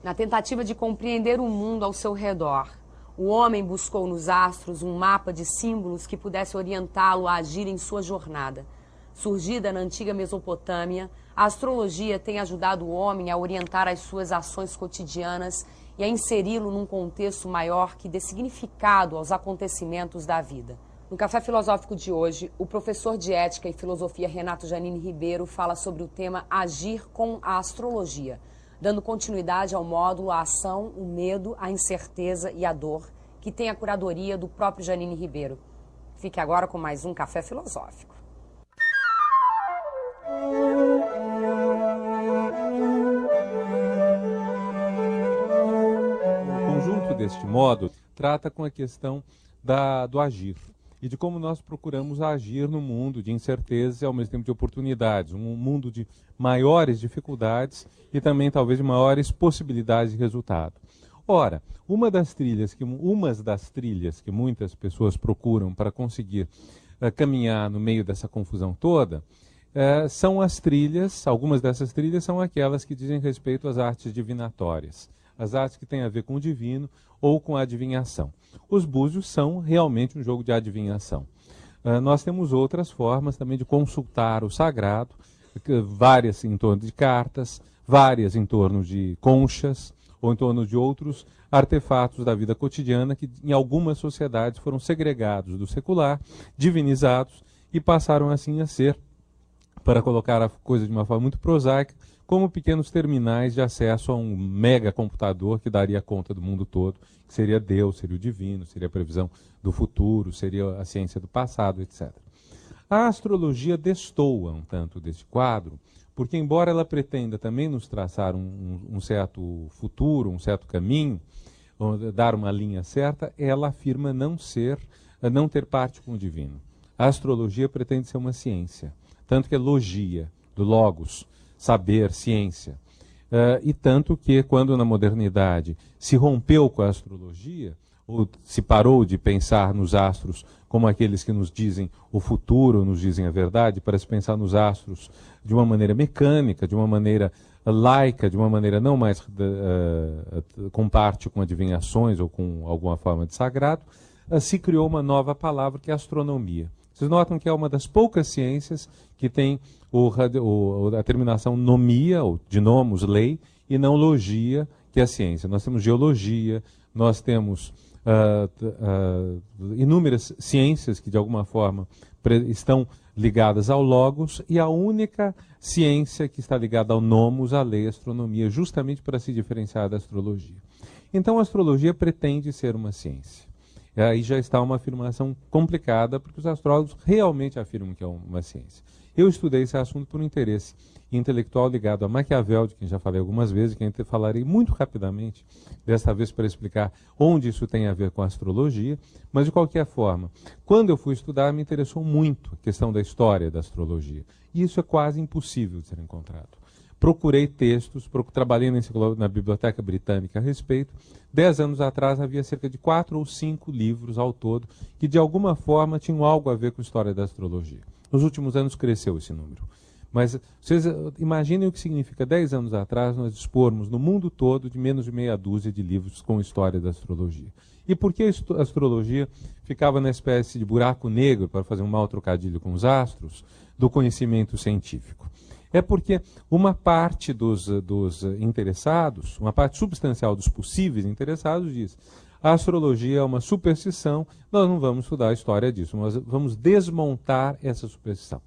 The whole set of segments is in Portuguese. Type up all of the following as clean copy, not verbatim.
Na tentativa de compreender o mundo ao seu redor, o homem buscou nos astros um mapa de símbolos que pudesse orientá-lo a agir em sua jornada. Surgida na antiga Mesopotâmia, a astrologia tem ajudado o homem a orientar as suas ações cotidianas e a inseri-lo num contexto maior que dê significado aos acontecimentos da vida. No Café Filosófico de hoje, o professor de Ética e Filosofia Renato Janine Ribeiro fala sobre o tema Agir com a Astrologia, dando continuidade ao módulo A Ação, o Medo, a Incerteza e a Dor, que tem a curadoria do próprio Janine Ribeiro. Fique agora com mais um Café Filosófico. O conjunto deste módulo trata com a questão do agir e de como nós procuramos agir no mundo de incertezas e ao mesmo tempo de oportunidades, um mundo de maiores dificuldades e também talvez de maiores possibilidades de resultado. Ora, umas das trilhas que muitas pessoas procuram para conseguir caminhar no meio dessa confusão toda, são as trilhas, algumas dessas trilhas são aquelas que dizem respeito às artes divinatórias, as artes que têm a ver com o divino ou com a adivinhação. Os búzios são realmente um jogo de adivinhação. Nós temos outras formas também de consultar o sagrado, várias em torno de cartas, várias em torno de conchas, ou em torno de outros artefatos da vida cotidiana que em algumas sociedades foram segregados do secular, divinizados e passaram assim a ser, para colocar a coisa de uma forma muito prosaica, como pequenos terminais de acesso a um mega computador que daria conta do mundo todo, que seria Deus, seria o divino, seria a previsão do futuro, seria a ciência do passado, etc. A astrologia destoa um tanto deste quadro, porque embora ela pretenda também nos traçar um certo futuro, um certo caminho, dar uma linha certa, ela afirma não ter parte com o divino. A astrologia pretende ser uma ciência, tanto que é logia, do logos, saber, ciência. E tanto que quando na modernidade se rompeu com a astrologia, ou se parou de pensar nos astros como aqueles que nos dizem o futuro, nos dizem a verdade, para se pensar nos astros de uma maneira mecânica, de uma maneira laica, de uma maneira não mais com parte com adivinhações ou com alguma forma de sagrado, se criou uma nova palavra que é a astronomia. Vocês notam que é uma das poucas ciências que tem a terminação nomia, ou de nomos, lei, e não logia, que é a ciência. Nós temos geologia, nós temos inúmeras ciências que de alguma forma estão ligadas ao logos, e a única ciência que está ligada ao nomos, a lei, a astronomia, justamente para se diferenciar da astrologia. Então a astrologia pretende ser uma ciência. Aí já está uma afirmação complicada, porque os astrólogos realmente afirmam que é uma ciência. Eu estudei esse assunto por um interesse intelectual ligado a Maquiavel, de quem já falei algumas vezes, que eu falarei muito rapidamente, desta vez para explicar onde isso tem a ver com a astrologia, mas de qualquer forma, quando eu fui estudar, me interessou muito a questão da história da astrologia. E isso é quase impossível de ser encontrado. Procurei textos, trabalhei na Biblioteca Britânica a respeito. 10 anos atrás havia cerca de 4 ou 5 livros ao todo que de alguma forma tinham algo a ver com a história da astrologia. Nos últimos anos cresceu esse número. Mas vocês imaginem o que significa 10 anos atrás nós dispormos no mundo todo de menos de meia dúzia de livros com história da astrologia. E por que a astrologia ficava na espécie de buraco negro, para fazer um mau trocadilho com os astros, do conhecimento científico? É porque uma parte dos interessados, uma parte substancial dos possíveis interessados diz: a astrologia é uma superstição, nós não vamos estudar a história disso, nós vamos desmontar essa superstição.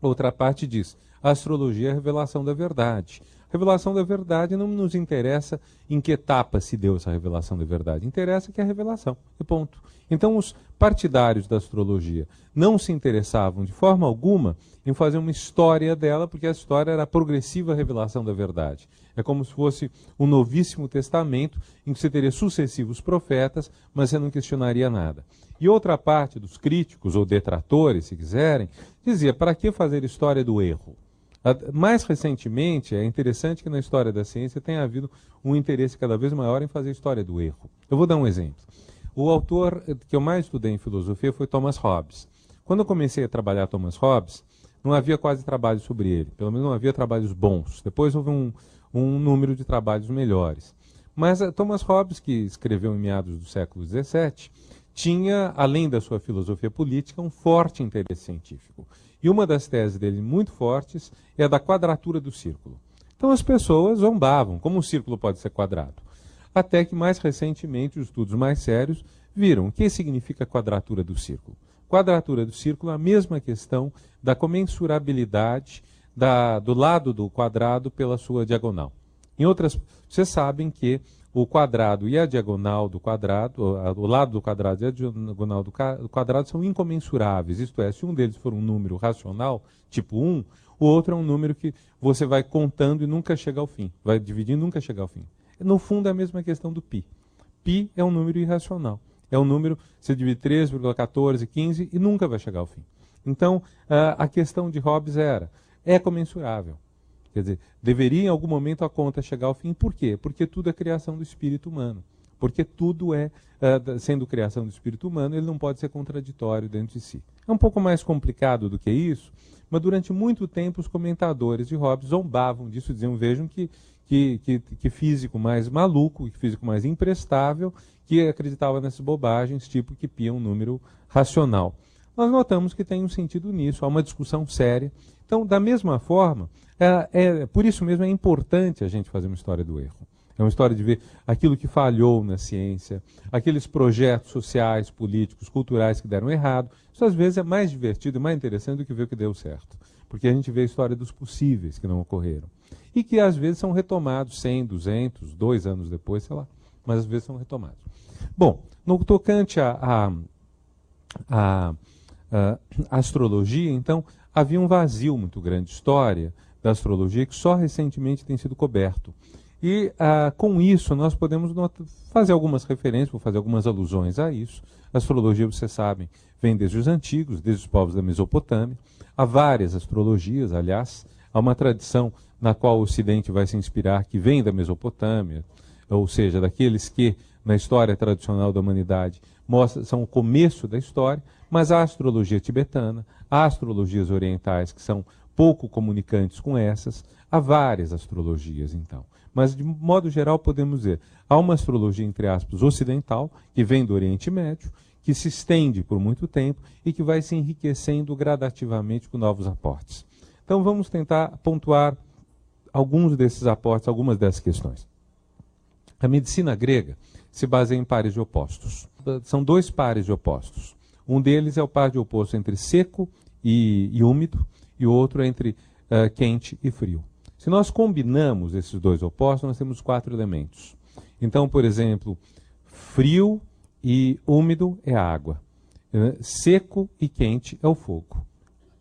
Outra parte diz: a astrologia é a revelação da verdade. A revelação da verdade não nos interessa em que etapa se deu essa revelação da verdade. Interessa que é a revelação, e ponto. Então os partidários da astrologia não se interessavam de forma alguma em fazer uma história dela, porque a história era a progressiva revelação da verdade. É como se fosse um novíssimo testamento em que você teria sucessivos profetas, mas você não questionaria nada. E outra parte dos críticos, ou detratores, se quiserem, dizia: para que fazer história do erro? Mais recentemente, é interessante que na história da ciência tenha havido um interesse cada vez maior em fazer história do erro. Eu vou dar um exemplo. O autor que eu mais estudei em filosofia foi Thomas Hobbes. Quando eu comecei a trabalhar Thomas Hobbes, não havia quase trabalho sobre ele, pelo menos não havia trabalhos bons. Depois houve um número de trabalhos melhores. Mas Thomas Hobbes, que escreveu em meados do século XVII, tinha, além da sua filosofia política, um forte interesse científico. E uma das teses dele muito fortes é a da quadratura do círculo. Então as pessoas zombavam, como um círculo pode ser quadrado? Até que mais recentemente os estudos mais sérios viram o que significa quadratura do círculo. Quadratura do círculo é a mesma questão da comensurabilidade do lado do quadrado pela sua diagonal. Em outras, vocês sabem que o quadrado e a diagonal do quadrado, o lado do quadrado e a diagonal do quadrado são incomensuráveis. Isto é, se um deles for um número racional, tipo 1, o outro é um número que você vai contando e nunca chega ao fim. Vai dividindo e nunca chega ao fim. No fundo é a mesma questão do π. Π é um número irracional. É um número, você divide 3,14, 15 e nunca vai chegar ao fim. Então, a questão de Hobbes é comensurável. Quer dizer, deveria em algum momento a conta chegar ao fim. Por quê? Porque tudo é criação do espírito humano. Porque tudo sendo criação do espírito humano, ele não pode ser contraditório dentro de si. É um pouco mais complicado do que isso, mas durante muito tempo os comentadores de Hobbes zombavam disso, diziam, vejam que físico mais maluco, que físico mais imprestável, que acreditava nessas bobagens, tipo que π é um número racional. Nós notamos que tem um sentido nisso, há uma discussão séria. Então, da mesma forma, por isso mesmo é importante a gente fazer uma história do erro. É uma história de ver aquilo que falhou na ciência, aqueles projetos sociais, políticos, culturais que deram errado. Isso às vezes é mais divertido e mais interessante do que ver o que deu certo. Porque a gente vê a história dos possíveis que não ocorreram. E que às vezes são retomados 100, 200, 2 anos depois, sei lá. Mas às vezes são retomados. Bom, no tocante à astrologia, então, havia um vazio muito grande de história da astrologia que só recentemente tem sido coberto. E com isso nós podemos fazer algumas referências, vou fazer algumas alusões a isso. A astrologia, vocês sabem, vem desde os antigos, desde os povos da Mesopotâmia. Há várias astrologias, aliás, há uma tradição na qual o Ocidente vai se inspirar, que vem da Mesopotâmia, ou seja, daqueles que, na história tradicional da humanidade, são o começo da história, mas há a astrologia tibetana, há astrologias orientais que são pouco comunicantes com essas, há várias astrologias, então. Mas, de modo geral, podemos dizer, há uma astrologia, entre aspas, ocidental, que vem do Oriente Médio, que se estende por muito tempo e que vai se enriquecendo gradativamente com novos aportes. Então, vamos tentar pontuar alguns desses aportes, algumas dessas questões. A medicina grega se baseia em pares de opostos. São 2 pares de opostos. Um deles é o par de oposto entre seco e úmido, e o outro é entre quente e frio. Se nós combinamos esses 2 opostos, nós temos 4 elementos. Então, por exemplo, frio e úmido é a água. Seco e quente é o fogo.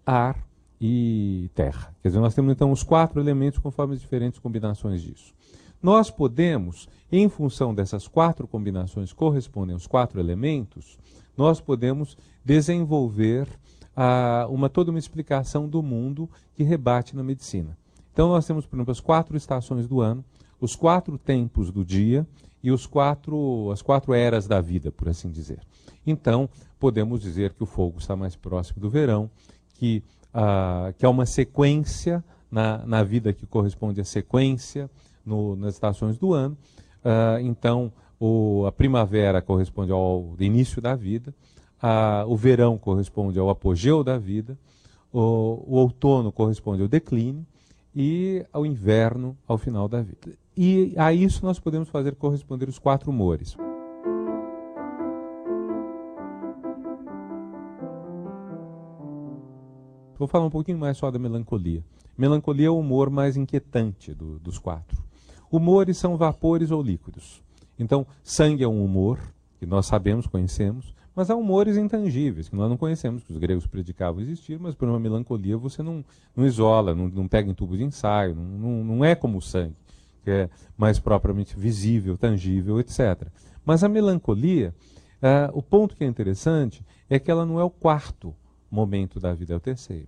Ar e terra. Quer dizer, nós temos então os 4 elementos conforme as diferentes combinações disso. Nós podemos, em função dessas 4 combinações que correspondem aos 4 elementos, nós podemos desenvolver toda uma explicação do mundo que rebate na medicina. Então nós temos, por exemplo, as 4 estações do ano, os 4 tempos do dia e as 4 eras da vida, por assim dizer. Então, podemos dizer que o fogo está mais próximo do verão, que há uma sequência na vida que corresponde à sequência nas estações do ano. Então, a primavera corresponde ao início da vida, o verão corresponde ao apogeu da vida, o outono corresponde ao declínio e ao inverno ao final da vida. E a isso nós podemos fazer corresponder os 4 humores. Vou falar um pouquinho mais só da melancolia. Melancolia é o humor mais inquietante dos 4. Humores são vapores ou líquidos. Então, sangue é um humor, que nós sabemos, conhecemos, mas há humores intangíveis, que nós não conhecemos, que os gregos predicavam existir, mas por uma melancolia você não isola, não pega em tubo de ensaio, não é como o sangue, que é mais propriamente visível, tangível, etc. Mas a melancolia, o ponto que é interessante é que ela não é o 4º momento da vida, é o 3º.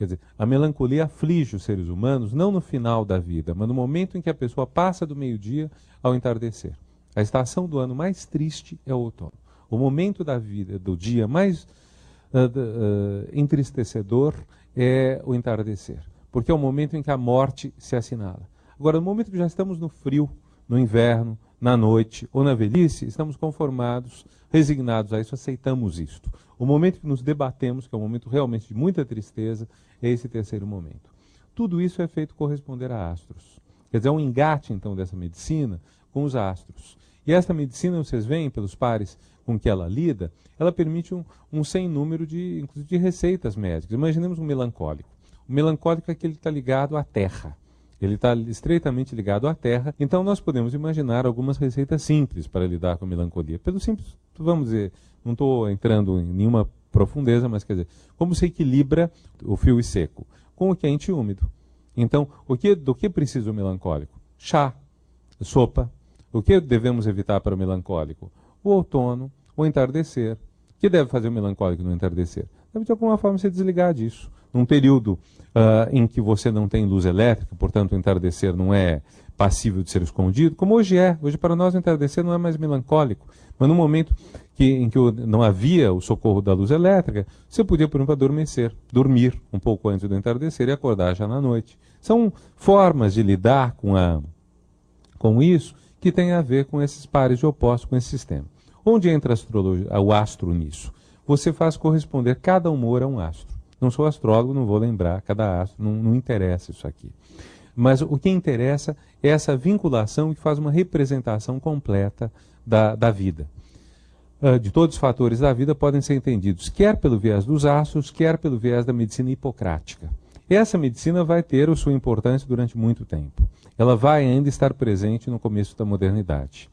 Quer dizer, a melancolia aflige os seres humanos não no final da vida, mas no momento em que a pessoa passa do meio-dia ao entardecer. A estação do ano mais triste é o outono. O momento da vida, do dia mais entristecedor é o entardecer, porque é o momento em que a morte se assinala. Agora, no momento que já estamos no frio, no inverno, na noite ou na velhice, estamos conformados, resignados a isso, aceitamos isto. O momento que nos debatemos, que é um momento realmente de muita tristeza, é esse terceiro momento. Tudo isso é feito corresponder a astros. Quer dizer, é um engate, então, dessa medicina com os astros. E esta medicina, vocês veem pelos pares com que ela lida, ela permite um sem número de receitas médicas. Imaginemos um melancólico. O melancólico é aquele que está ligado à terra. Ele está estreitamente ligado à terra. Então nós podemos imaginar algumas receitas simples para lidar com a melancolia. Pelo simples, vamos dizer, não estou entrando em nenhuma profundeza, mas quer dizer, como se equilibra o frio e seco? Com o quente e úmido. Então, do que precisa o melancólico? Chá, sopa. O que devemos evitar para o melancólico? O outono, o entardecer. O que deve fazer o melancólico no entardecer? Deve de alguma forma se desligar disso. Num período em que você não tem luz elétrica, portanto o entardecer não é passível de ser escondido, como hoje é. Hoje para nós o entardecer não é mais melancólico. Mas no momento em que não havia o socorro da luz elétrica, você podia, por exemplo, adormecer, dormir um pouco antes do entardecer e acordar já na noite. São formas de lidar com isso que tem a ver com esses pares de opostos, com esse sistema. Onde entra o astro nisso? Você faz corresponder cada humor a um astro. Não sou astrólogo, não vou lembrar cada astro, não interessa isso aqui. Mas o que interessa é essa vinculação que faz uma representação completa da vida. De todos os fatores da vida podem ser entendidos quer pelo viés dos astros, quer pelo viés da medicina hipocrática. Essa medicina vai ter a sua importância durante muito tempo. Ela vai ainda estar presente no começo da modernidade.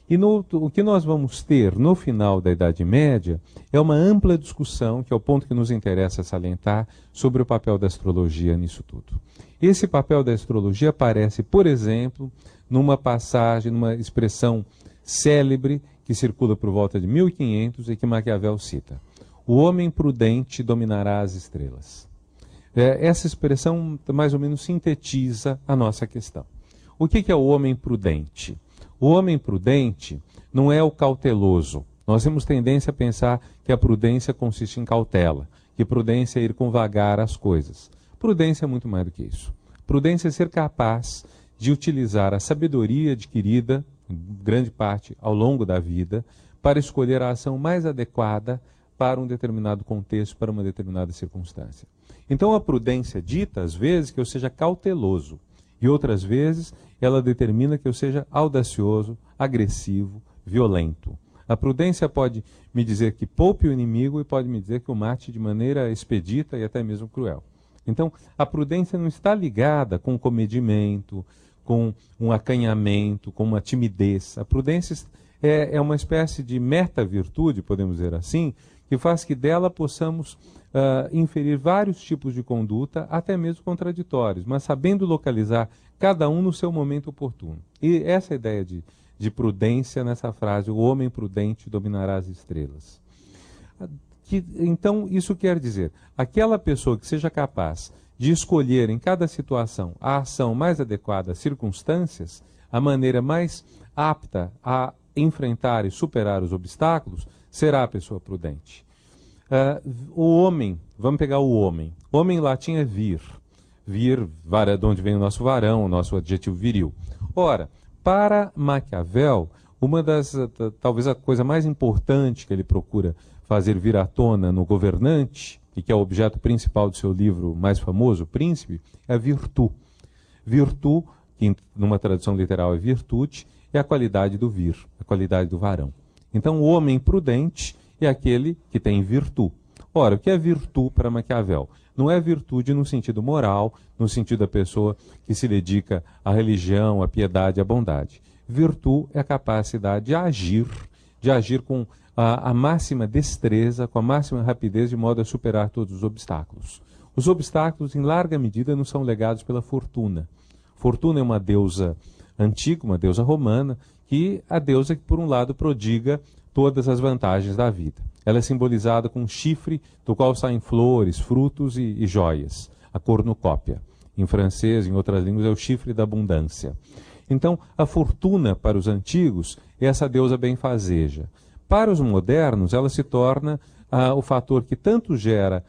E o que nós vamos ter no final da Idade Média é uma ampla discussão, que é o ponto que nos interessa salientar, sobre o papel da astrologia nisso tudo. Esse papel da astrologia aparece, por exemplo, numa passagem, numa expressão célebre que circula por volta de 1500 e que Maquiavel cita. O homem prudente dominará as estrelas. Essa expressão mais ou menos sintetiza a nossa questão. O que é o homem prudente? O homem prudente não é o cauteloso. Nós temos tendência a pensar que a prudência consiste em cautela, que prudência é ir com vagar as coisas. Prudência é muito mais do que isso. Prudência é ser capaz de utilizar a sabedoria adquirida, em grande parte, ao longo da vida, para escolher a ação mais adequada para um determinado contexto, para uma determinada circunstância. Então a prudência dita, às vezes, que eu seja cauteloso, e outras vezes ela determina que eu seja audacioso, agressivo, violento. A prudência pode me dizer que poupe o inimigo e pode me dizer que o mate de maneira expedita e até mesmo cruel. Então, a prudência não está ligada com comedimento, com um acanhamento, com uma timidez. A prudência é uma espécie de meta-virtude, podemos dizer assim, que faz que dela possamos inferir vários tipos de conduta, até mesmo contraditórios, mas sabendo localizar cada um no seu momento oportuno. E essa é a ideia de prudência nessa frase, o homem prudente dominará as estrelas. Então, isso quer dizer, aquela pessoa que seja capaz de escolher em cada situação a ação mais adequada às circunstâncias, a maneira mais apta a enfrentar e superar os obstáculos, será a pessoa prudente. O homem, vamos pegar o homem. Homem em latim é vir. Vir, de onde vem o nosso varão, o nosso adjetivo viril. Ora, para Maquiavel, talvez a coisa mais importante que ele procura fazer vir à tona no governante, e que é o objeto principal do seu livro mais famoso, O Príncipe, é a virtu. Virtu, que numa tradução literal é virtude, é a qualidade do vir, a qualidade do varão. Então, o homem prudente é aquele que tem virtude. Ora, o que é virtude para Maquiavel? Não é virtude no sentido moral, no sentido da pessoa que se dedica à religião, à piedade, à bondade. Virtude é a capacidade de agir com a máxima destreza, com a máxima rapidez, de modo a superar todos os obstáculos. Os obstáculos, em larga medida, não são legados pela Fortuna. Fortuna é uma deusa antiga, uma deusa romana, que a deusa que, por um lado, prodiga todas as vantagens da vida. Ela é simbolizada com um chifre do qual saem flores, frutos e joias, a cornucópia. Em francês, em outras línguas, é o chifre da abundância. Então, a fortuna, para os antigos, é essa deusa benfazeja. Para os modernos, ela se torna o fator que tanto gera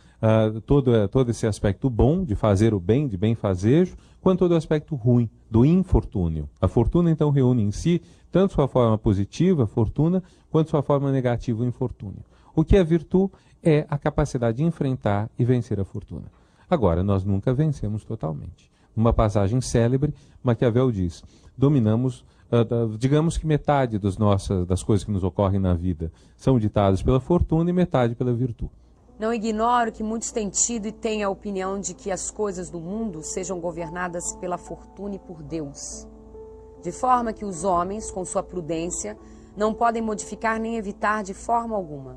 todo esse aspecto bom, de fazer o bem, de benfazejo, quanto todo o aspecto ruim, do infortúnio. A fortuna, então, reúne em si tanto sua forma positiva, fortuna, quanto sua forma negativa, o infortúnio. O que é virtude é a capacidade de enfrentar e vencer a fortuna. Agora, nós nunca vencemos totalmente. Numa passagem célebre, Maquiavel diz, dominamos, digamos que metade das coisas que nos ocorrem na vida são ditadas pela fortuna e metade pela virtude. Não ignoro que muitos têm tido e têm a opinião de que as coisas do mundo sejam governadas pela fortuna e por Deus. De forma que os homens, com sua prudência, não podem modificar nem evitar de forma alguma.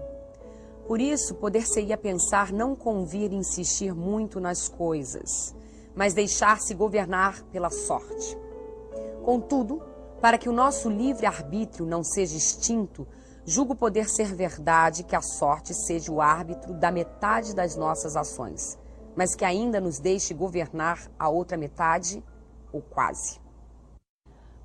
Por isso, poder-se-ia pensar não convir insistir muito nas coisas, mas deixar-se governar pela sorte. Contudo, para que o nosso livre-arbítrio não seja extinto, julgo poder ser verdade que a sorte seja o árbitro da metade das nossas ações, mas que ainda nos deixe governar a outra metade, ou quase.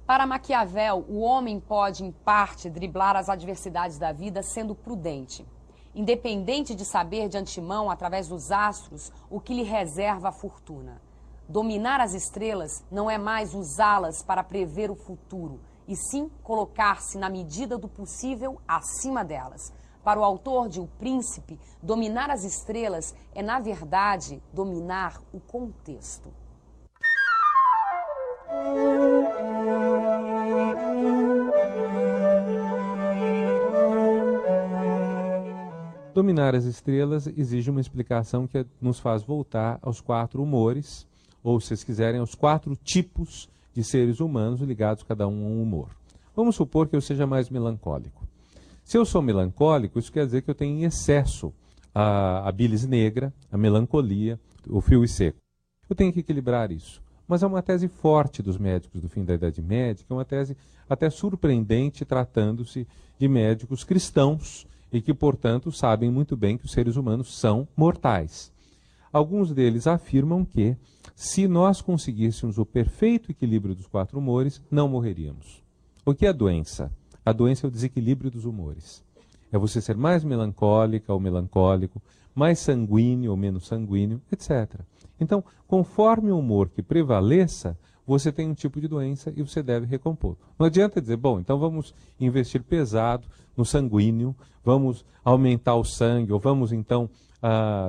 Para Maquiavel, o homem pode, em parte, driblar as adversidades da vida sendo prudente, independente de saber de antemão, através dos astros, o que lhe reserva a fortuna. Dominar as estrelas não é mais usá-las para prever o futuro, e sim colocar-se na medida do possível acima delas. Para o autor de O Príncipe, dominar as estrelas é, na verdade, dominar o contexto. Dominar as estrelas exige uma explicação que nos faz voltar aos 4 humores, ou, se vocês quiserem, aos 4 tipos de seres humanos ligados cada um a um humor. Vamos supor que eu seja mais melancólico. Se eu sou melancólico, isso quer dizer que eu tenho em excesso a bilis negra, a melancolia, o frio e seco. Eu tenho que equilibrar isso. Mas é uma tese forte dos médicos do fim da Idade Média, é uma tese até surpreendente, tratando-se de médicos cristãos e que, portanto, sabem muito bem que os seres humanos são mortais. Alguns deles afirmam que, se nós conseguíssemos o perfeito equilíbrio dos 4 humores, não morreríamos. O que é a doença? A doença é o desequilíbrio dos humores. É você ser mais melancólica ou melancólico, mais sanguíneo ou menos sanguíneo, etc. Então, conforme o humor que prevaleça, você tem um tipo de doença e você deve recompor. Não adianta dizer, bom, então vamos investir pesado no sanguíneo, vamos aumentar o sangue, ou vamos então,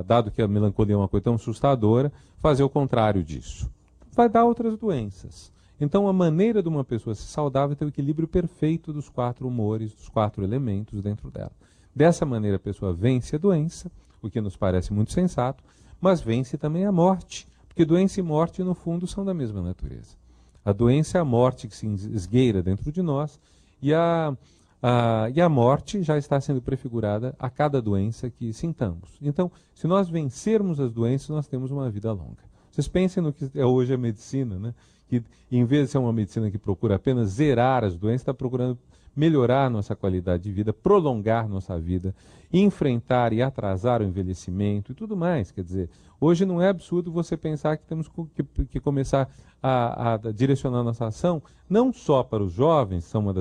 dado que a melancolia é uma coisa tão assustadora, fazer o contrário disso. Vai dar outras doenças. Então, a maneira de uma pessoa ser saudável é ter o equilíbrio perfeito dos 4 humores, dos 4 elementos dentro dela. Dessa maneira, a pessoa vence a doença, o que nos parece muito sensato, mas vence também a morte, porque doença e morte, no fundo, são da mesma natureza. A doença é a morte que se esgueira dentro de nós, e a morte já está sendo prefigurada a cada doença que sintamos. Então, se nós vencermos as doenças, nós temos uma vida longa. Vocês pensem no que é hoje a medicina, né? Que em vez de ser uma medicina que procura apenas zerar as doenças, está procurando melhorar nossa qualidade de vida, prolongar nossa vida, enfrentar e atrasar o envelhecimento e tudo mais. Quer dizer, hoje não é absurdo você pensar que temos que começar a direcionar nossa ação não só para os jovens, que são um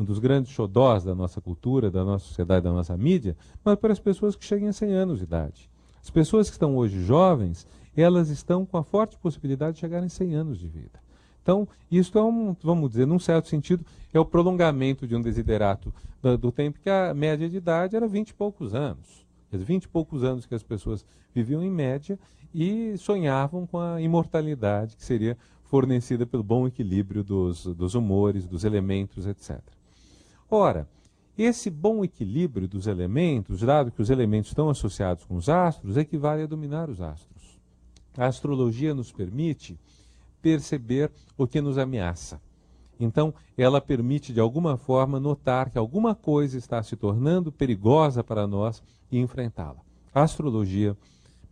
dos grandes xodós da nossa cultura, da nossa sociedade, da nossa mídia, mas para as pessoas que cheguem a 100 anos de idade. As pessoas que estão hoje jovens, elas estão com a forte possibilidade de chegar em 100 anos de vida. Então, isso é vamos dizer, num certo sentido, é o prolongamento de um desiderato do tempo que a média de idade era 20 e poucos anos. 20 e poucos anos que as pessoas viviam em média e sonhavam com a imortalidade que seria fornecida pelo bom equilíbrio dos humores, dos elementos, etc. Ora, esse bom equilíbrio dos elementos, dado que os elementos estão associados com os astros, equivale a dominar os astros. A astrologia nos permite perceber o que nos ameaça. Então, ela permite, de alguma forma, notar que alguma coisa está se tornando perigosa para nós e enfrentá-la. A astrologia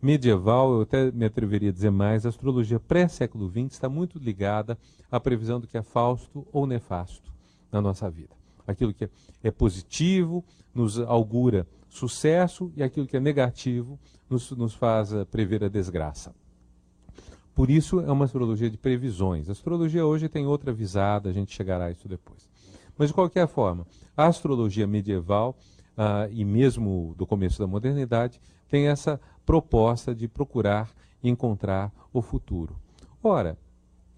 medieval, eu até me atreveria a dizer mais, a astrologia pré-século XX está muito ligada à previsão do que é fausto ou nefasto na nossa vida. Aquilo que é positivo nos augura sucesso e aquilo que é negativo nos faz prever a desgraça. Por isso é uma astrologia de previsões. A astrologia hoje tem outra visada, a gente chegará a isso depois. Mas de qualquer forma, a astrologia medieval e mesmo do começo da modernidade tem essa proposta de procurar encontrar o futuro. Ora,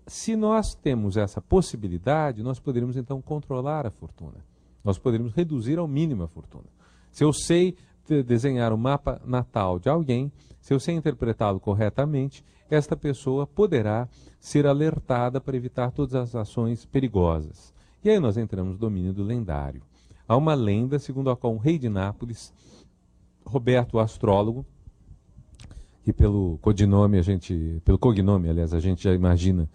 se nós temos essa possibilidade, nós poderíamos então controlar a fortuna. Nós poderíamos reduzir ao mínimo a fortuna. Se eu sei desenhar o mapa natal de alguém, se eu sei interpretá-lo corretamente, esta pessoa poderá ser alertada para evitar todas as ações perigosas. E aí nós entramos no domínio do lendário. Há uma lenda segundo a qual um rei de Nápoles, Roberto o astrólogo, que pelo cognome, aliás, a gente já imagina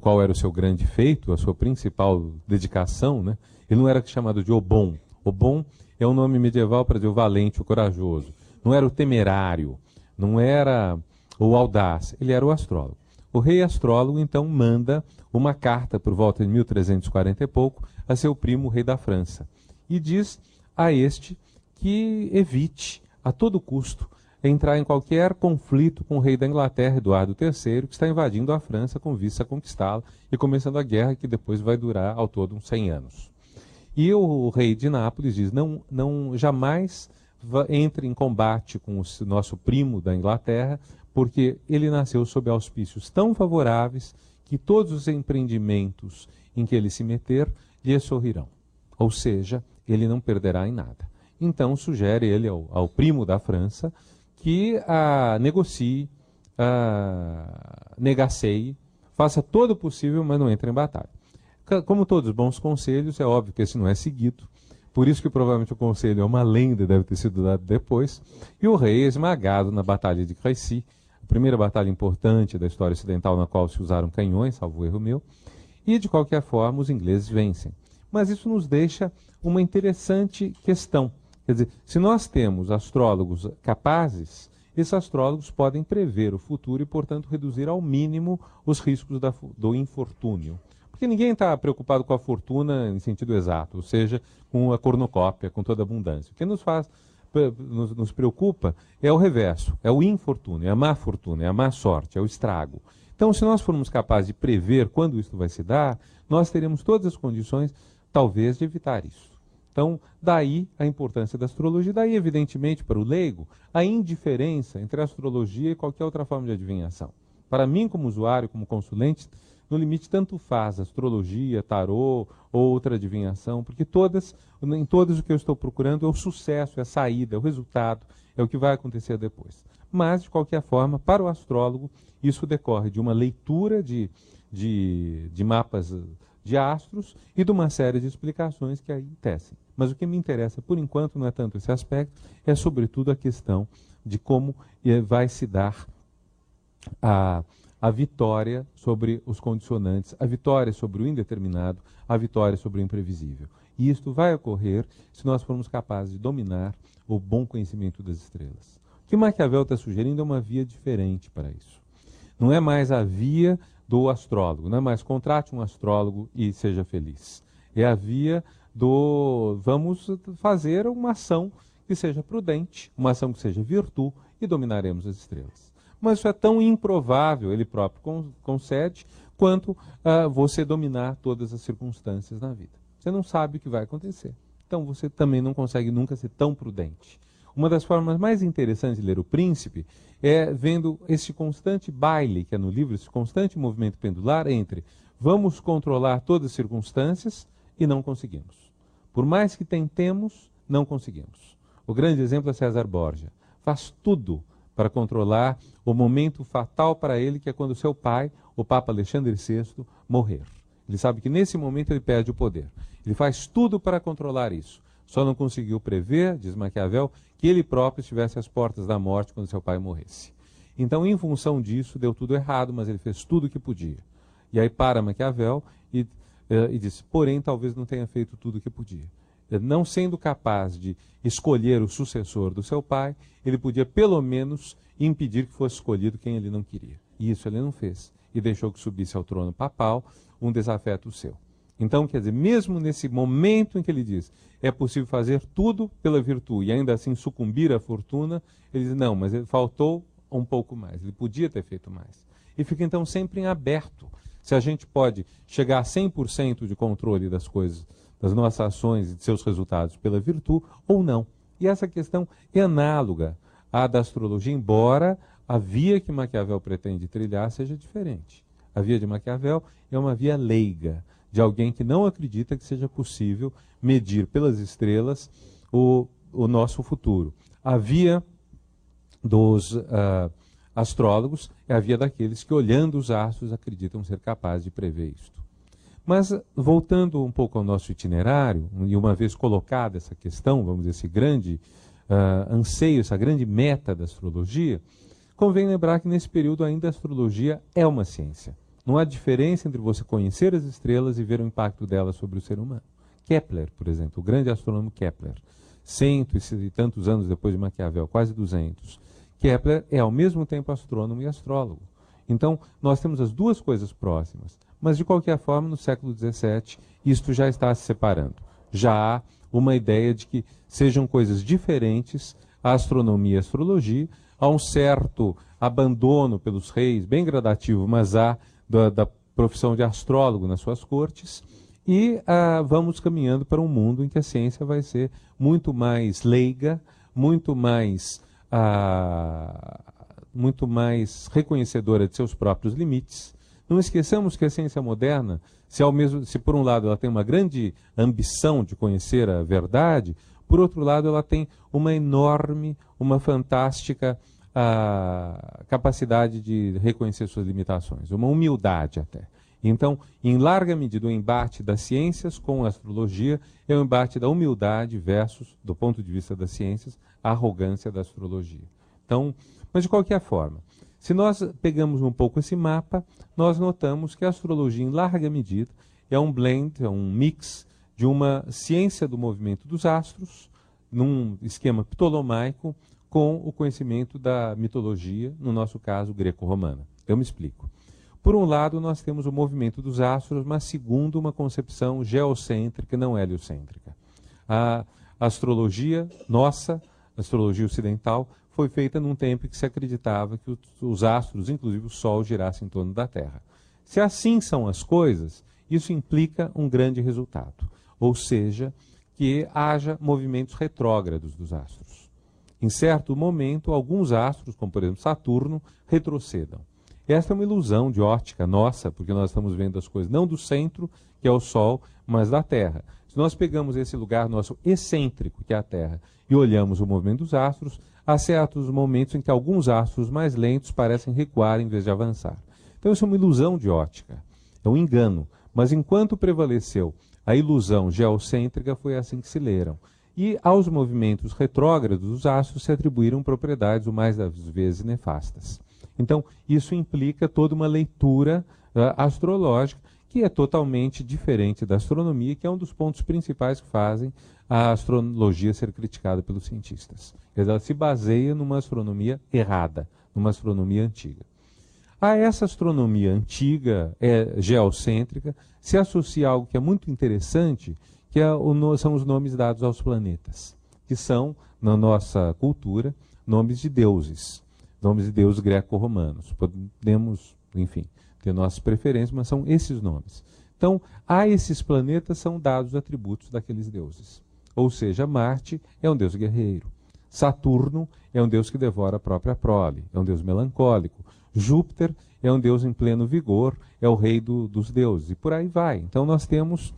qual era o seu grande feito, a sua principal dedicação, né? Ele não era chamado de Obon. Obon é um nome medieval para dizer o valente, o corajoso. Não era o temerário, não era o audaz, ele era o astrólogo. O rei astrólogo, então, manda uma carta por volta de 1340 e pouco a seu primo, o rei da França, e diz a este que evite, a todo custo, entrar em qualquer conflito com o rei da Inglaterra, Eduardo III, que está invadindo a França com vista a conquistá-la e começando a guerra que depois vai durar ao todo uns 100 anos. E o rei de Nápoles diz, não jamais entre em combate com o nosso primo da Inglaterra, porque ele nasceu sob auspícios tão favoráveis que todos os empreendimentos em que ele se meter lhe sorrirão. Ou seja, ele não perderá em nada. Então sugere ele ao primo da França que negocie, negaceie, faça todo o possível, mas não entre em batalha. Como todos os bons conselhos, é óbvio que esse não é seguido, por isso que provavelmente o conselho é uma lenda, deve ter sido dado depois, e o rei é esmagado na Batalha de Crécy, a primeira batalha importante da história ocidental na qual se usaram canhões, salvo erro meu, e de qualquer forma os ingleses vencem. Mas isso nos deixa uma interessante questão. Quer dizer, se nós temos astrólogos capazes, esses astrólogos podem prever o futuro e, portanto, reduzir ao mínimo os riscos do infortúnio. Porque ninguém está preocupado com a fortuna em sentido exato, ou seja, com a cornucópia, com toda a abundância. O que nos preocupa é o reverso, é o infortúnio, é a má fortuna, é a má sorte, é o estrago. Então, se nós formos capazes de prever quando isso vai se dar, nós teremos todas as condições, talvez, de evitar isso. Então, daí a importância da astrologia, daí, evidentemente, para o leigo, a indiferença entre a astrologia e qualquer outra forma de adivinhação. Para mim, como usuário, como consulente, no limite, tanto faz astrologia, tarô ou outra adivinhação, porque em todas o que eu estou procurando é o sucesso, é a saída, é o resultado, é o que vai acontecer depois. Mas, de qualquer forma, para o astrólogo, isso decorre de uma leitura de mapas de astros e de uma série de explicações que aí tecem. Mas o que me interessa, por enquanto, não é tanto esse aspecto, é sobretudo a questão de como vai se dar a vitória sobre os condicionantes, a vitória sobre o indeterminado, a vitória sobre o imprevisível. E isto vai ocorrer se nós formos capazes de dominar o bom conhecimento das estrelas. O que Maquiavel está sugerindo é uma via diferente para isso. Não é mais a via do astrólogo, não é mais contrate um astrólogo e seja feliz. É a via do vamos fazer uma ação que seja prudente, uma ação que seja virtude e dominaremos as estrelas. Mas isso é tão improvável, ele próprio concede, quanto você dominar todas as circunstâncias na vida. Você não sabe o que vai acontecer. Então você também não consegue nunca ser tão prudente. Uma das formas mais interessantes de ler O Príncipe é vendo esse constante baile, que é no livro, esse constante movimento pendular entre vamos controlar todas as circunstâncias e não conseguimos. Por mais que tentemos, não conseguimos. O grande exemplo é César Borgia. Faz tudo para controlar o momento fatal para ele, que é quando seu pai, o Papa Alexandre VI, morrer. Ele sabe que nesse momento ele perde o poder. Ele faz tudo para controlar isso. Só não conseguiu prever, diz Maquiavel, que ele próprio estivesse às portas da morte quando seu pai morresse. Então, em função disso, deu tudo errado, mas ele fez tudo o que podia. E aí para Maquiavel e disse, porém, talvez não tenha feito tudo o que podia. não sendo capaz de escolher o sucessor do seu pai, ele podia pelo menos impedir que fosse escolhido quem ele não queria. E isso ele não fez. E deixou que subisse ao trono papal um desafeto seu. Então, quer dizer, mesmo nesse momento em que ele diz é possível fazer tudo pela virtude e ainda assim sucumbir à fortuna, ele diz, não, mas ele faltou um pouco mais, ele podia ter feito mais. E fica então sempre em aberto. Se a gente pode chegar a 100% de controle das coisas, das nossas ações e de seus resultados pela virtude ou não. E essa questão é análoga à da astrologia, embora a via que Maquiavel pretende trilhar seja diferente. A via de Maquiavel é uma via leiga, de alguém que não acredita que seja possível medir pelas estrelas o nosso futuro. A via dos astrólogos é a via daqueles que, olhando os astros, acreditam ser capazes de prever isto. Mas, voltando um pouco ao nosso itinerário, e uma vez colocada essa questão, vamos dizer, esse grande anseio, essa grande meta da astrologia, convém lembrar que nesse período ainda a astrologia é uma ciência. Não há diferença entre você conhecer as estrelas e ver o impacto delas sobre o ser humano. Kepler, por exemplo, o grande astrônomo Kepler, 100 e tantos anos depois de Maquiavel, quase 200, Kepler é ao mesmo tempo astrônomo e astrólogo. Então, nós temos as duas coisas próximas. Mas, de qualquer forma, no século XVII, isto já está se separando. Já há uma ideia de que sejam coisas diferentes a astronomia e a astrologia. Há um certo abandono pelos reis, bem gradativo, mas há da profissão de astrólogo nas suas cortes. E vamos caminhando para um mundo em que a ciência vai ser muito mais leiga, muito mais reconhecedora de seus próprios limites. Não esqueçamos que a ciência moderna, se por um lado ela tem uma grande ambição de conhecer a verdade, por outro lado ela tem uma enorme, uma fantástica capacidade de reconhecer suas limitações, uma humildade até. Então, em larga medida, o embate das ciências com a astrologia é o embate da humildade versus, do ponto de vista das ciências, a arrogância da astrologia. Então, mas de qualquer forma, se nós pegamos um pouco esse mapa, nós notamos que a astrologia, em larga medida, é um blend, é um mix de uma ciência do movimento dos astros, num esquema ptolomaico, com o conhecimento da mitologia, no nosso caso, greco-romana. Eu me explico. Por um lado, nós temos o movimento dos astros, mas segundo uma concepção geocêntrica, não heliocêntrica. A astrologia nossa, a astrologia ocidental, foi feita num tempo em que se acreditava que os astros, inclusive o Sol, girassem em torno da Terra. Se assim são as coisas, isso implica um grande resultado, ou seja, que haja movimentos retrógrados dos astros. Em certo momento, alguns astros, como por exemplo Saturno, retrocedam. Esta é uma ilusão de ótica nossa, porque nós estamos vendo as coisas não do centro, que é o Sol, mas da Terra. Se nós pegamos esse lugar nosso excêntrico, que é a Terra, e olhamos o movimento dos astros, há certos momentos em que alguns astros mais lentos parecem recuar em vez de avançar. Então isso é uma ilusão de ótica, é um engano. Mas enquanto prevaleceu a ilusão geocêntrica, foi assim que se leram. E aos movimentos retrógrados dos astros se atribuíram propriedades, o mais das vezes, nefastas. Então, isso implica toda uma leitura astrológica que é totalmente diferente da astronomia, que é um dos pontos principais que fazem a astrologia ser criticada pelos cientistas. Ela se baseia numa astronomia errada, numa astronomia antiga. A essa astronomia antiga, geocêntrica, se associa algo que é muito interessante, que são os nomes dados aos planetas, que são, na nossa cultura, nomes de deuses greco-romanos. Podemos, enfim, ter nossas preferências, mas são esses nomes. Então, a esses planetas são dados atributos daqueles deuses. Ou seja, Marte é um deus guerreiro. Saturno é um deus que devora a própria prole, é um deus melancólico. Júpiter é um deus em pleno vigor, é o rei dos deuses, e por aí vai. Então, nós temos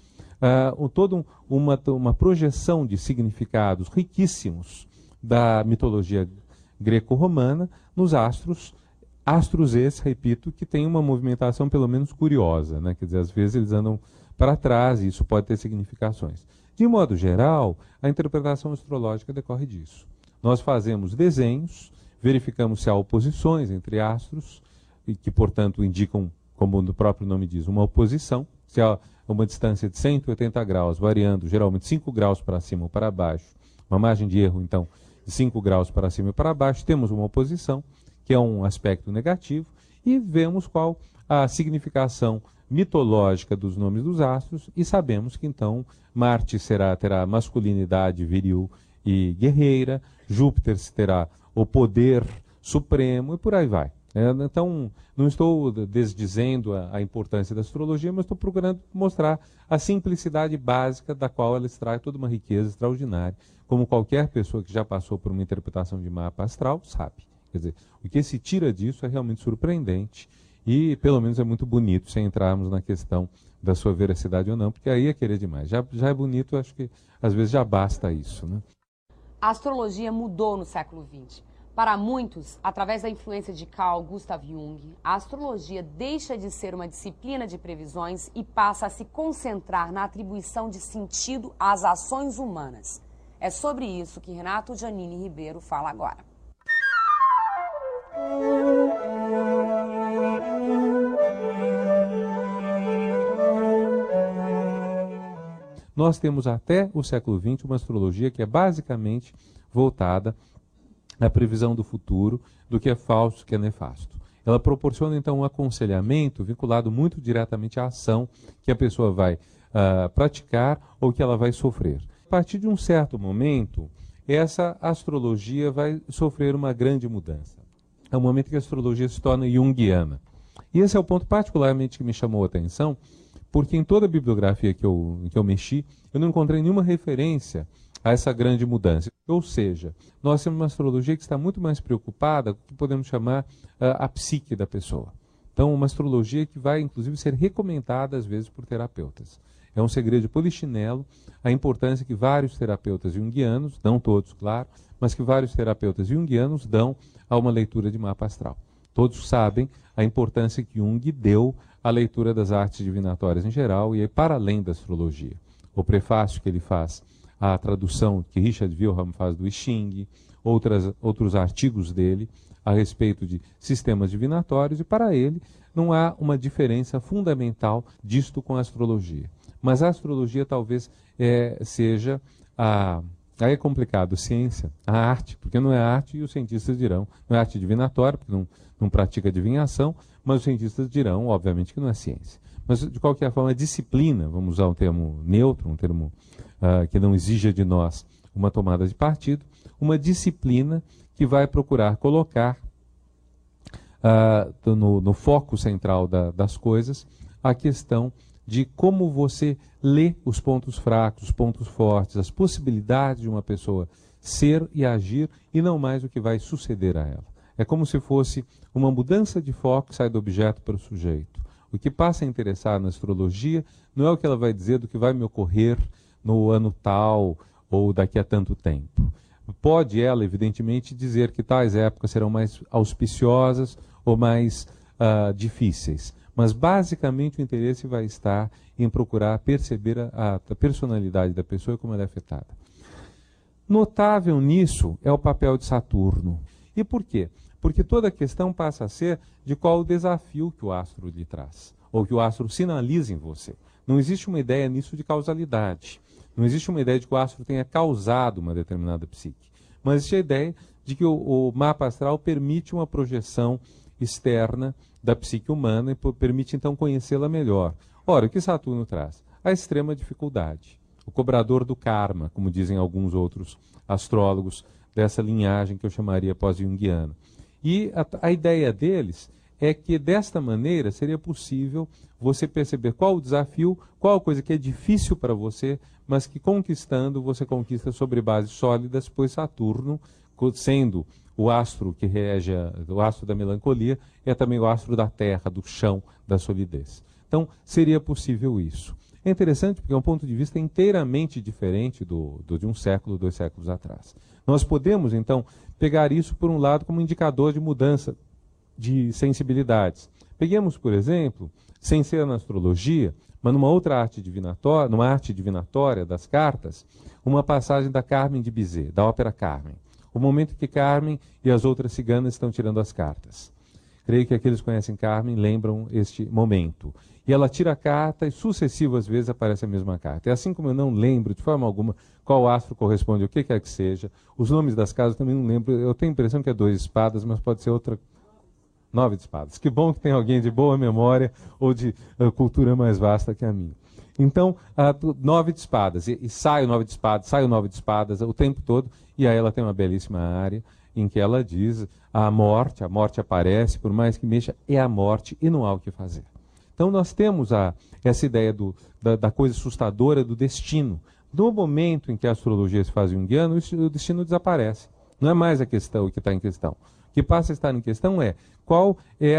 toda uma projeção de significados riquíssimos da mitologia greco-romana nos astros esses, repito, que tem uma movimentação pelo menos curiosa, né? Quer dizer, às vezes eles andam para trás e isso pode ter significações. De modo geral, a interpretação astrológica decorre disso. Nós fazemos desenhos, verificamos se há oposições entre astros, e que, portanto, indicam, como o próprio nome diz, uma oposição, se há a uma distância de 180 graus, variando geralmente 5 graus para cima ou para baixo, uma margem de erro, então, de 5 graus para cima e para baixo, temos uma oposição, que é um aspecto negativo, e vemos qual a significação mitológica dos nomes dos astros, e sabemos que, então, Marte terá masculinidade viril e guerreira, Júpiter terá o poder supremo, e por aí vai. Então, não estou desdizendo a importância da astrologia, mas estou procurando mostrar a simplicidade básica da qual ela extrai toda uma riqueza extraordinária, como qualquer pessoa que já passou por uma interpretação de mapa astral sabe. Quer dizer, o que se tira disso é realmente surpreendente e, pelo menos, é muito bonito, sem entrarmos na questão da sua veracidade ou não, porque aí é querer demais. Já é bonito, acho que às vezes já basta isso, né? A astrologia mudou no século XX. Para muitos, através da influência de Carl Gustav Jung, a astrologia deixa de ser uma disciplina de previsões e passa a se concentrar na atribuição de sentido às ações humanas. É sobre isso que Renato Giannini Ribeiro fala agora. Nós temos até o século XX uma astrologia que é basicamente voltada à previsão do futuro, do que é falso, do que é nefasto. Ela proporciona, então, um aconselhamento vinculado muito diretamente à ação que a pessoa vai praticar ou que ela vai sofrer. A partir de um certo momento, essa astrologia vai sofrer uma grande mudança. É o momento que a astrologia se torna junguiana. E esse é o ponto particularmente que me chamou a atenção, porque em toda a bibliografia que eu mexi, eu não encontrei nenhuma referência a essa grande mudança. Ou seja, nós temos uma astrologia que está muito mais preocupada com o que podemos chamar a psique da pessoa. Então, uma astrologia que vai, inclusive, ser recomendada, às vezes, por terapeutas. É um segredo de Polichinelo a importância que vários terapeutas junguianos, não todos, claro, mas que vários terapeutas junguianos dão a uma leitura de mapa astral. Todos sabem a importância que Jung deu à leitura das artes divinatórias em geral e para além da astrologia. O prefácio que ele faz, a tradução que Richard Wilhelm faz do I Ching, outros artigos dele a respeito de sistemas divinatórios, e para ele não há uma diferença fundamental disto com a astrologia. Mas a astrologia talvez seja aí é complicado, ciência, a arte, porque não é arte e os cientistas dirão, não é arte divinatória, porque não pratica adivinhação, mas os cientistas dirão, obviamente, que não é ciência. Mas, de qualquer forma, a disciplina, vamos usar um termo neutro, um termo que não exija de nós uma tomada de partido, uma disciplina que vai procurar colocar no foco central das coisas a questão de como você lê os pontos fracos, os pontos fortes, as possibilidades de uma pessoa ser e agir, e não mais o que vai suceder a ela. É como se fosse uma mudança de foco que sai do objeto para o sujeito. O que passa a interessar na astrologia não é o que ela vai dizer do que vai me ocorrer no ano tal ou daqui a tanto tempo. Pode ela, evidentemente, dizer que tais épocas serão mais auspiciosas ou mais difíceis. Mas, basicamente, o interesse vai estar em procurar perceber a personalidade da pessoa e como ela é afetada. Notável nisso é o papel de Saturno. E por quê? Porque toda a questão passa a ser de qual o desafio que o astro lhe traz, ou que o astro sinaliza em você. Não existe uma ideia nisso de causalidade. Não existe uma ideia de que o astro tenha causado uma determinada psique. Mas existe a ideia de que o mapa astral permite uma projeção externa da psique humana e permite, então, conhecê-la melhor. Ora, o que Saturno traz? A extrema dificuldade. O cobrador do karma, como dizem alguns outros astrólogos dessa linhagem que eu chamaria pós-junguiana. E a ideia deles é que, desta maneira, seria possível você perceber qual o desafio, qual a coisa que é difícil para você, mas que, conquistando, você conquista sobre bases sólidas, pois Saturno, sendo o astro que rege o astro da melancolia, é também o astro da terra, do chão, da solidez. Então, seria possível isso. É interessante porque é um ponto de vista inteiramente diferente de um século, 2 séculos atrás. Nós podemos, então, pegar isso, por um lado, como indicador de mudança de sensibilidades. Peguemos, por exemplo, sem ser na astrologia, mas numa outra arte divinatória, numa arte divinatória das cartas, uma passagem da Carmen de Bizet, da ópera Carmen. O momento que Carmen e as outras ciganas estão tirando as cartas. Creio que aqueles que conhecem Carmen lembram este momento. E ela tira a carta e sucessivas vezes aparece a mesma carta. É assim como eu não lembro de forma alguma qual astro corresponde ao que quer que seja. Os nomes das casas eu também não lembro. Eu tenho a impressão que é 2 de espadas, mas pode ser outra. 9 de espadas. Que bom que tem alguém de boa memória ou de cultura mais vasta que a minha. Então, 9 de espadas. E sai o 9 de espadas, sai o 9 de espadas o tempo todo. E aí ela tem uma belíssima área em que ela diz a morte aparece, por mais que mexa, é a morte e não há o que fazer. Então nós temos essa ideia da coisa assustadora do destino. No momento em que a astrologia se faz junguiana, o destino desaparece. Não é mais a questão o que está em questão. O que passa a estar em questão é qual é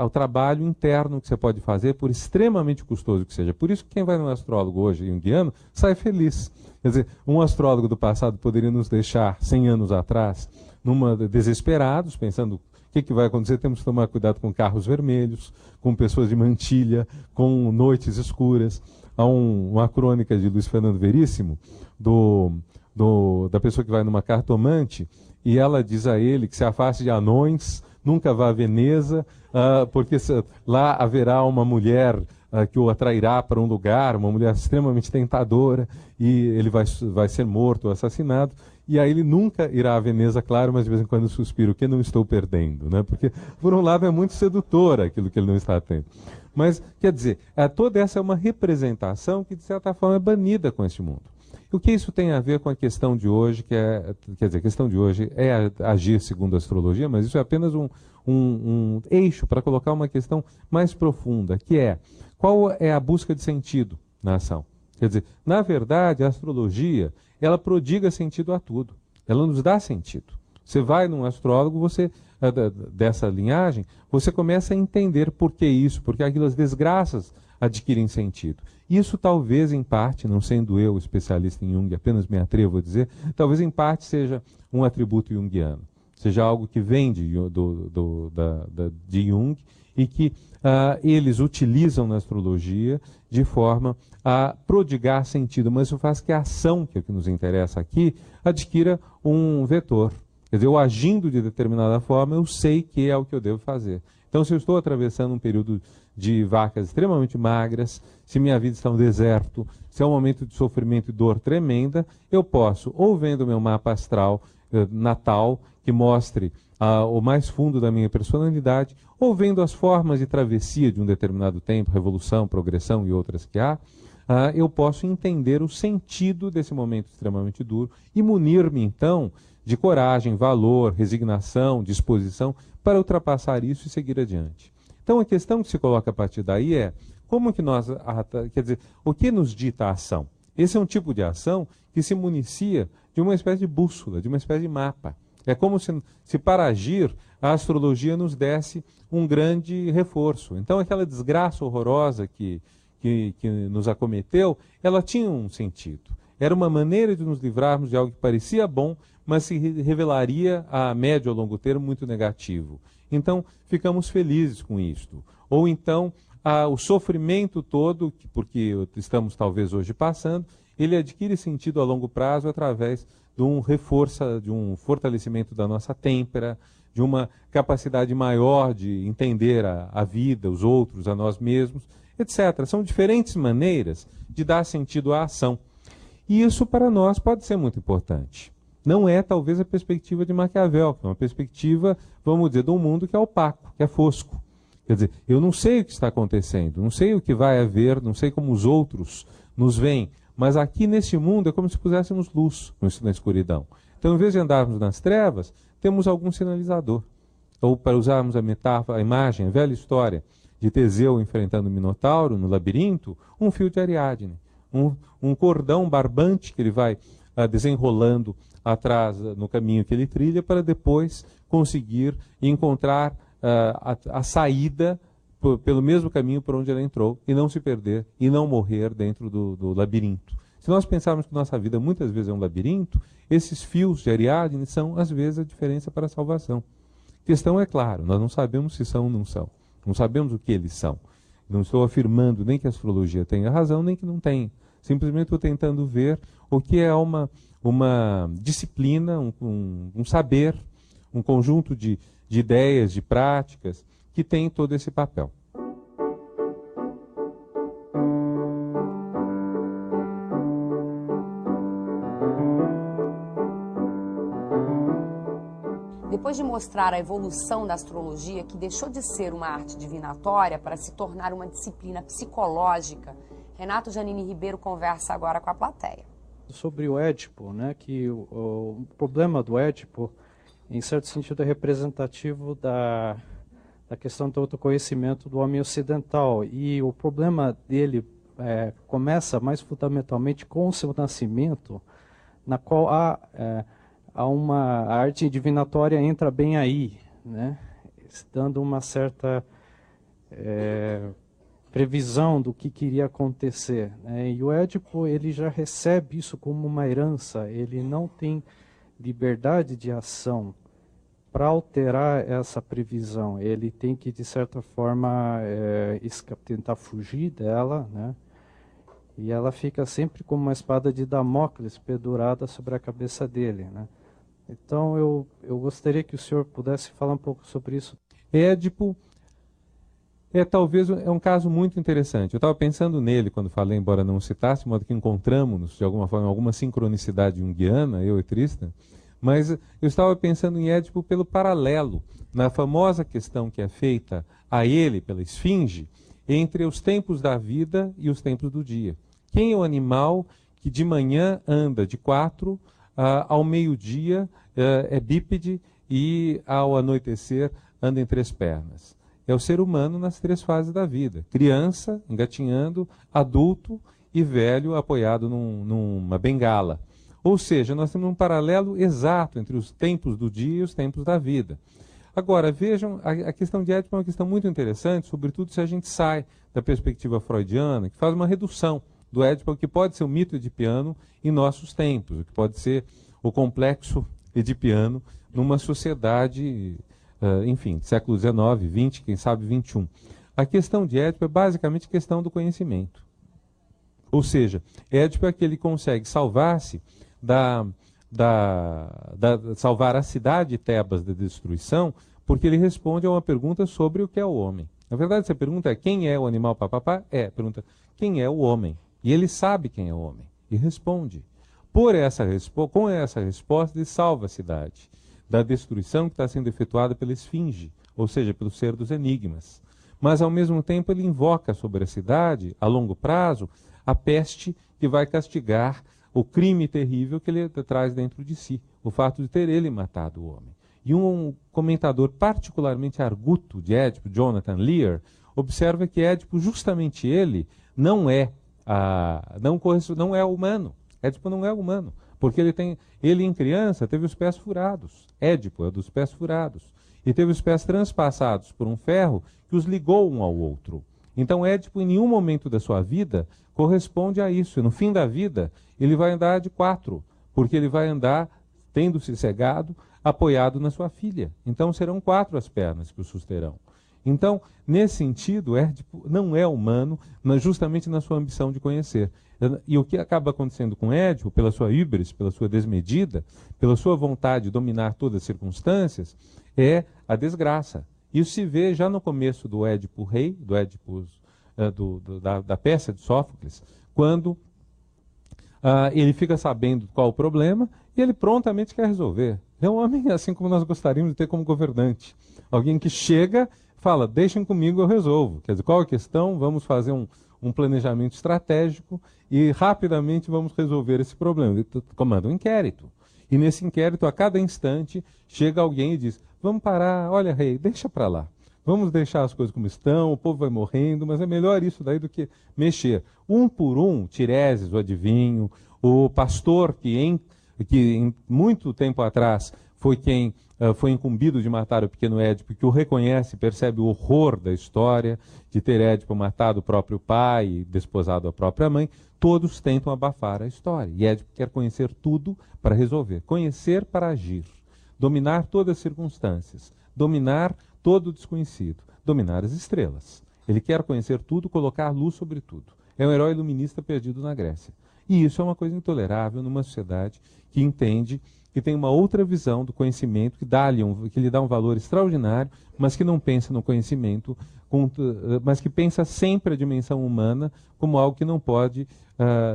o trabalho interno que você pode fazer, por extremamente custoso que seja. Por isso que quem vai no astrólogo hoje junguiano sai feliz. Quer dizer, um astrólogo do passado poderia nos deixar 100 anos atrás desesperados, pensando o que vai acontecer, temos que tomar cuidado com carros vermelhos, com pessoas de mantilha, com noites escuras. Há uma crônica de Luiz Fernando Veríssimo, da pessoa que vai numa cartomante, e ela diz a ele que se afaste de anões, nunca vá a Veneza, porque lá haverá uma mulher que o atrairá para um lugar, uma mulher extremamente tentadora, e ele vai ser morto ou assassinado. E aí ele nunca irá a Veneza, claro, mas de vez em quando suspira, o que não estou perdendo, né? Porque, por um lado, é muito sedutor aquilo que ele não está tendo. Mas, quer dizer, toda essa é uma representação que, de certa forma, é banida com este mundo. E o que isso tem a ver com a questão de hoje, quer dizer, a questão de hoje é agir segundo a astrologia, mas isso é apenas um eixo para colocar uma questão mais profunda, que é, qual é a busca de sentido na ação? Quer dizer, na verdade, a astrologia, ela prodiga sentido a tudo. Ela nos dá sentido. Você vai num astrólogo, dessa linhagem, você começa a entender por que isso, porque aquilo, as desgraças adquirem sentido. Isso talvez, em parte, não sendo eu especialista em Jung, apenas me atrevo a dizer, talvez em parte seja um atributo junguiano. Seja algo que vem de Jung e que eles utilizam na astrologia de forma a prodigar sentido, mas isso faz que a ação, que é o que nos interessa aqui, adquira um vetor. Quer dizer, eu agindo de determinada forma, eu sei que é o que eu devo fazer. Então, se eu estou atravessando um período de vacas extremamente magras, se minha vida está no deserto, se é um momento de sofrimento e dor tremenda, eu posso, ou vendo meu mapa astral natal, que mostre o mais fundo da minha personalidade, ou vendo as formas de travessia de um determinado tempo, revolução, progressão e outras que há, eu posso entender o sentido desse momento extremamente duro e munir-me, então, de coragem, valor, resignação, disposição para ultrapassar isso e seguir adiante. Então, a questão que se coloca a partir daí é como que nós, quer dizer, o que nos dita a ação? Esse é um tipo de ação que se municia de uma espécie de bússola, de uma espécie de mapa. É como se para agir a astrologia nos desse um grande reforço. Então, aquela desgraça horrorosa que nos acometeu, ela tinha um sentido. Era uma maneira de nos livrarmos de algo que parecia bom, mas se revelaria a médio ou longo termo muito negativo. Então, ficamos felizes com isto. Ou então, o sofrimento todo, porque estamos talvez hoje passando, ele adquire sentido a longo prazo através de um fortalecimento da nossa têmpera, de uma capacidade maior de entender a vida, os outros, a nós mesmos, etc. São diferentes maneiras de dar sentido à ação. E isso para nós pode ser muito importante. Não é talvez a perspectiva de Maquiavel, que é uma perspectiva, vamos dizer, de um mundo que é opaco, que é fosco. Quer dizer, eu não sei o que está acontecendo, não sei o que vai haver, não sei como os outros nos veem, mas aqui neste mundo é como se puséssemos luz na escuridão. Então, em vez de andarmos nas trevas, temos algum sinalizador. Ou, para usarmos a metáfora, a imagem, a velha história de Teseu enfrentando o Minotauro no labirinto, um fio de Ariadne, um cordão barbante que ele vai desenrolando atrás no caminho que ele trilha para depois conseguir encontrar a saída pelo mesmo caminho por onde ele entrou e não se perder e não morrer dentro do labirinto. Se nós pensarmos que nossa vida muitas vezes é um labirinto, esses fios de Ariadne são, às vezes, a diferença para a salvação. A questão é, claro, nós não sabemos se são ou não são. Não sabemos o que eles são. Não estou afirmando nem que a astrologia tenha razão, nem que não tenha. Simplesmente estou tentando ver o que é uma disciplina, um saber, um conjunto de ideias, de práticas, que tem todo esse papel. depois de mostrar a evolução da astrologia, que deixou de ser uma arte divinatória para se tornar uma disciplina psicológica, Renato Janine Ribeiro conversa agora com a plateia. Sobre o Édipo, né, que o problema do Édipo, em certo sentido, é representativo da questão do autoconhecimento do homem ocidental. E o problema dele começa mais fundamentalmente com o seu nascimento, na qual a arte divinatória entra bem aí, né, dando uma certa previsão do que iria acontecer, né? E o Édipo, ele já recebe isso como uma herança, ele não tem liberdade de ação para alterar essa previsão, ele tem que, de certa forma, tentar fugir dela, né? E ela fica sempre como uma espada de Damócles pendurada sobre a cabeça dele, né? Então eu gostaria que o senhor pudesse falar um pouco sobre isso. Édipo talvez um caso muito interessante. Eu estava pensando nele quando falei, embora não citasse, de modo que encontramos, de alguma forma, alguma sincronicidade junguiana, eu e Tristan, mas eu estava pensando em Édipo pelo paralelo, na famosa questão que é feita a ele pela esfinge, entre os tempos da vida e os tempos do dia. Quem é o animal que de manhã anda de 4, ao meio-dia é bípede e ao anoitecer anda em 3 pernas? É o ser humano nas 3 fases da vida. Criança, engatinhando, adulto e velho apoiado numa bengala. Ou seja, nós temos um paralelo exato entre os tempos do dia e os tempos da vida. Agora, vejam, a questão de Édipo é uma questão muito interessante, sobretudo se a gente sai da perspectiva freudiana, que faz uma redução do Édipo, o que pode ser o mito edipiano em nossos tempos, o que pode ser o complexo edipiano numa sociedade... enfim, século XIX, XX, quem sabe XXI. A questão de Édipo é basicamente questão do conhecimento. Ou seja, Édipo é aquele que consegue salvar-se salvar a cidade de Tebas da destruição, porque ele responde a uma pergunta sobre o que é o homem. Na verdade, se a pergunta é quem é o animal papapá, pergunta quem é o homem. E ele sabe quem é o homem e responde. Com essa resposta, ele salva a cidade da destruição que está sendo efetuada pela esfinge, ou seja, pelo ser dos enigmas. Mas, ao mesmo tempo, ele invoca sobre a cidade, a longo prazo, a peste que vai castigar o crime terrível que ele traz dentro de si, o fato de ter ele matado o homem. E um comentador particularmente arguto de Édipo, Jonathan Lear, observa que Édipo, justamente ele, não é humano. Édipo não é humano. Porque ele em criança teve os pés furados. Édipo é dos pés furados. E teve os pés transpassados por um ferro que os ligou um ao outro. Então Édipo, em nenhum momento da sua vida, corresponde a isso. E no fim da vida, ele vai andar de 4, porque ele vai andar, tendo-se cegado, apoiado na sua filha. Então serão 4 as pernas que o susterão. Então, nesse sentido, Édipo não é humano, mas justamente na sua ambição de conhecer. E o que acaba acontecendo com Édipo, pela sua híbris, pela sua desmedida, pela sua vontade de dominar todas as circunstâncias, é a desgraça. Isso se vê já no começo do Édipo Rei, do Édipo, da peça de Sófocles, quando ele fica sabendo qual o problema e ele prontamente quer resolver. É um homem assim como nós gostaríamos de ter como governante. Alguém que chega, fala, deixem comigo, eu resolvo. Quer dizer, qual a questão? Vamos fazer um planejamento estratégico e rapidamente vamos resolver esse problema. Ele comanda um inquérito. E nesse inquérito, a cada instante, chega alguém e diz, vamos parar, olha, rei, deixa para lá. Vamos deixar as coisas como estão, o povo vai morrendo, mas é melhor isso daí do que mexer. Um por um, Tireses, o adivinho, o pastor que muito tempo atrás foi quem foi incumbido de matar o pequeno Édipo, que o reconhece, percebe o horror da história de ter Édipo matado o próprio pai e desposado a própria mãe, todos tentam abafar a história. E Édipo quer conhecer tudo para resolver. Conhecer para agir. Dominar todas as circunstâncias. Dominar todo o desconhecido. Dominar as estrelas. Ele quer conhecer tudo, colocar luz sobre tudo. É um herói iluminista perdido na Grécia. E isso é uma coisa intolerável numa sociedade que entende que tem uma outra visão do conhecimento, que lhe dá um valor extraordinário, mas que não pensa no conhecimento, mas que pensa sempre a dimensão humana como algo que não pode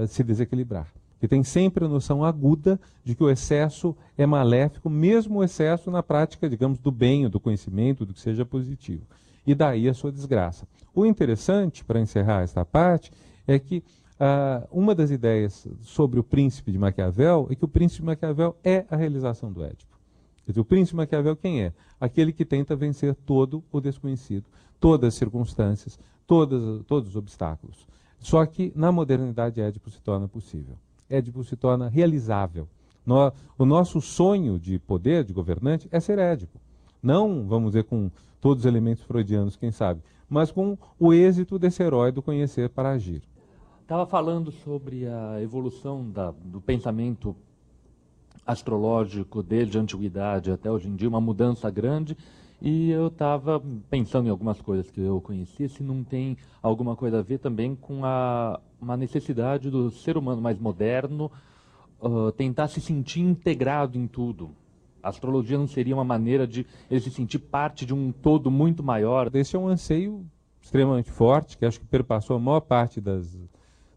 se desequilibrar. que tem sempre a noção aguda de que o excesso é maléfico, mesmo o excesso na prática, digamos, do bem, do conhecimento, do que seja positivo. E daí a sua desgraça. O interessante, para encerrar esta parte, é que uma das ideias sobre o príncipe de Maquiavel é que o príncipe de Maquiavel é a realização do Édipo. Quer dizer, o príncipe de Maquiavel quem é? Aquele que tenta vencer todo o desconhecido, todas as circunstâncias, todos os obstáculos. Só que na modernidade Édipo se torna possível. Édipo se torna realizável. O nosso sonho de poder, de governante, é ser Édipo. Não, vamos dizer, com todos os elementos freudianos, quem sabe, mas com o êxito desse herói do conhecer para agir. Estava falando sobre a evolução do pensamento astrológico desde a antiguidade até hoje em dia, uma mudança grande, e eu estava pensando em algumas coisas que eu conhecia, se não tem alguma coisa a ver também com uma necessidade do ser humano mais moderno tentar se sentir integrado em tudo. A astrologia não seria uma maneira de ele se sentir parte de um todo muito maior? Esse é um anseio extremamente forte, que acho que perpassou a maior parte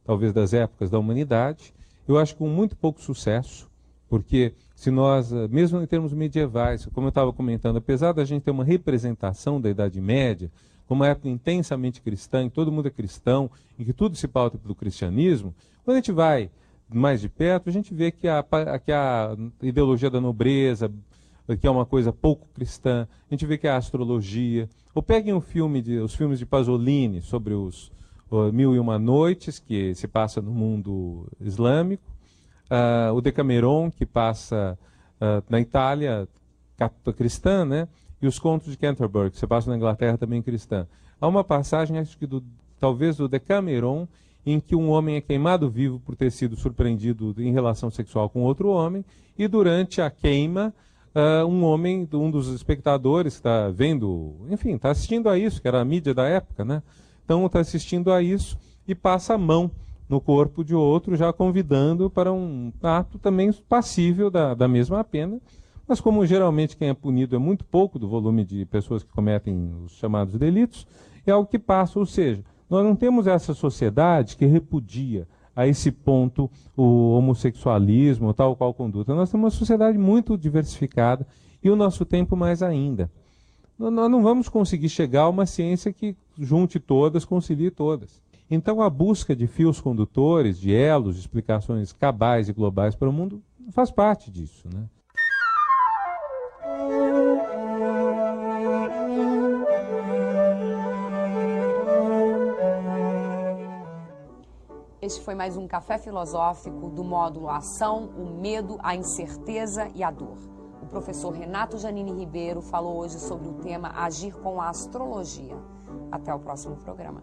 talvez das épocas da humanidade. Eu acho que com muito pouco sucesso, porque se nós, mesmo em termos medievais, como eu estava comentando, apesar da gente ter uma representação da Idade Média, como uma época intensamente cristã, em que todo mundo é cristão, em que tudo se pauta pelo cristianismo, quando a gente vai mais de perto, a gente vê que a ideologia da nobreza, que é uma coisa pouco cristã, a gente vê que a astrologia. Ou peguem os filmes de Pasolini sobre os Mil e Uma Noites, que se passa no mundo islâmico, o Decameron, que passa na Itália cristã, né? E os Contos de Canterbury, que se passa na Inglaterra também cristã. Há uma passagem, acho que talvez do Decameron, em que um homem é queimado vivo por ter sido surpreendido em relação sexual com outro homem, e durante a queima, um dos espectadores está vendo, enfim, está assistindo a isso, que era a mídia da época, né? Então está assistindo a isso e passa a mão no corpo de outro, já convidando para um ato também passível da mesma pena, mas como geralmente quem é punido é muito pouco do volume de pessoas que cometem os chamados delitos, é algo que passa, ou seja, nós não temos essa sociedade que repudia a esse ponto o homossexualismo ou tal qual conduta. Nós temos uma sociedade muito diversificada e o nosso tempo mais ainda. Nós não vamos conseguir chegar a uma ciência que junte todas, concilie todas. Então a busca de fios condutores, de elos, de explicações cabais e globais para o mundo faz parte disso, né? Este foi mais um Café Filosófico do módulo Ação, o Medo, a Incerteza e a Dor. O professor Renato Janine Ribeiro falou hoje sobre o tema Agir com a Astrologia. Até o próximo programa.